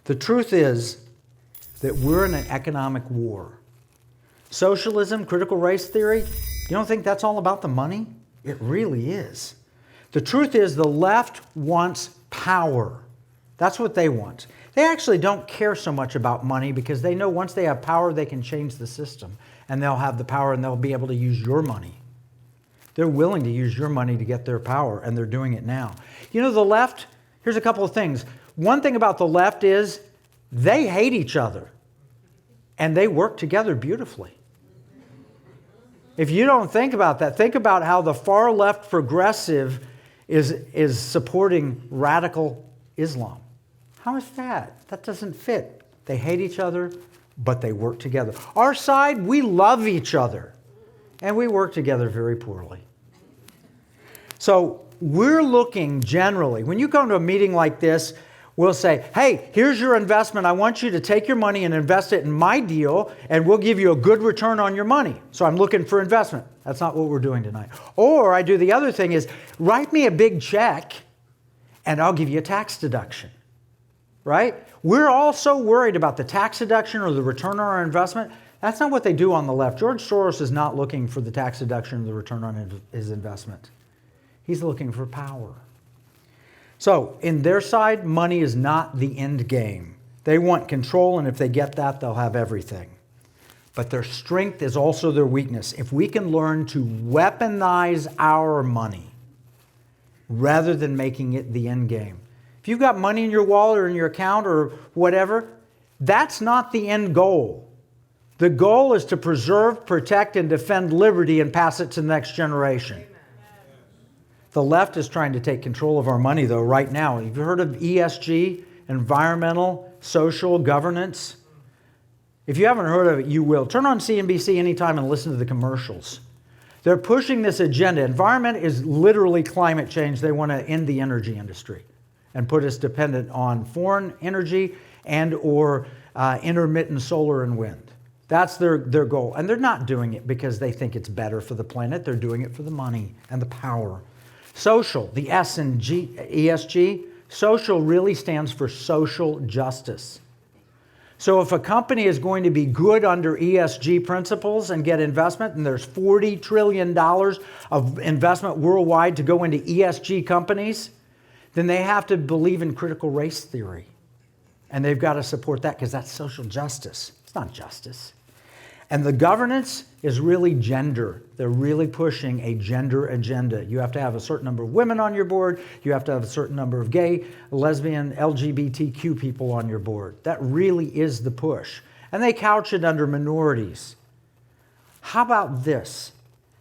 The truth is that we're in an economic war. Socialism, critical race theory, you don't think that's all about the money? It really is. The truth is the left wants power. That's what they want. They actually don't care so much about money because they know once they have power, they can change the system. And they'll have the power and they'll be able to use your money. They're willing to use your money to get their power, and they're doing it now. You know, the left, here's a couple of things. One thing about the left is they hate each other, and they work together beautifully. If you don't think about that, think about how the far left progressive is supporting radical Islam. How is that? That doesn't fit. They hate each other, but they work together. Our side, we love each other, and we work together very poorly. So we're looking generally, when you come to a meeting like this, we'll say, hey, here's your investment. I want you to take your money and invest it in my deal, and we'll give you a good return on your money. So I'm looking for investment. That's not what we're doing tonight. Or I do the other thing is, write me a big check, and I'll give you a tax deduction. Right? We're all so worried about the tax deduction or the return on our investment. That's not what they do on the left. George Soros is not looking for the tax deduction or the return on his investment. He's looking for power. So, in their side, money is not the end game. They want control, and if they get that, they'll have everything. But their strength is also their weakness. If we can learn to weaponize our money rather than making it the end game. If you've got money in your wallet or in your account or whatever, that's not the end goal. The goal is to preserve, protect, and defend liberty and pass it to the next generation. The left is trying to take control of our money, though, right now. Have you heard of ESG, environmental, social, governance? If you haven't heard of it, you will. Turn on CNBC anytime and listen to the commercials. They're pushing this agenda. Environment is literally climate change. They want to end the energy industry and put us dependent on foreign energy and or intermittent solar and wind. That's their goal. And they're not doing it because they think it's better for the planet. They're doing it for the money and the power. Social, the S in ESG, social really stands for social justice. So if a company is going to be good under ESG principles and get investment, and there's $40 trillion of investment worldwide to go into ESG companies, then they have to believe in critical race theory. And they've got to support that because that's social justice. It's not justice. And the governance is really gender. They're really pushing a gender agenda. You have to have a certain number of women on your board. You have to have a certain number of gay, lesbian, LGBTQ people on your board. That really is the push. And they couch it under minorities. How about this?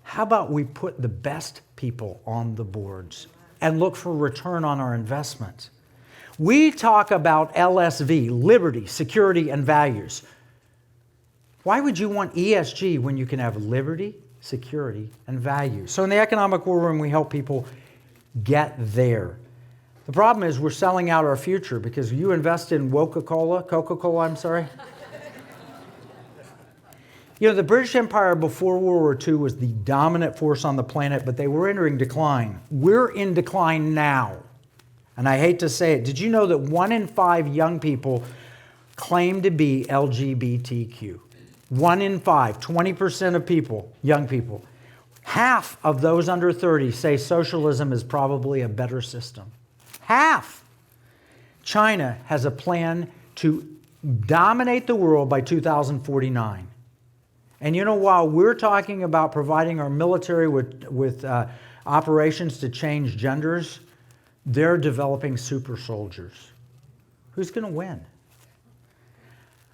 How about we put the best people on the boards and look for return on our investment? We talk about LSV, liberty, security, and values. Why would you want ESG when you can have liberty, security, and values? So in the economic war room, we help people get there. The problem is we're selling out our future because you invest in Coca-Cola, I'm sorry. You know, the British Empire before World War II was the dominant force on the planet, but they were entering decline. We're in decline now. And I hate to say it. Did you know that 1 in 5 young people claim to be LGBTQ? 1 in 5, 20% of people, young people. Half of those under 30 say socialism is probably a better system. Half. China has a plan to dominate the world by 2049. And you know, while we're talking about providing our military with operations to change genders, they're developing super soldiers. Who's going to win?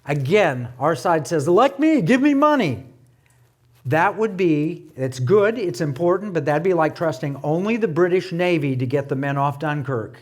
Again, our side says, elect me, give me money. That would be, it's good, it's important, but that'd be like trusting only the British Navy to get the men off Dunkirk.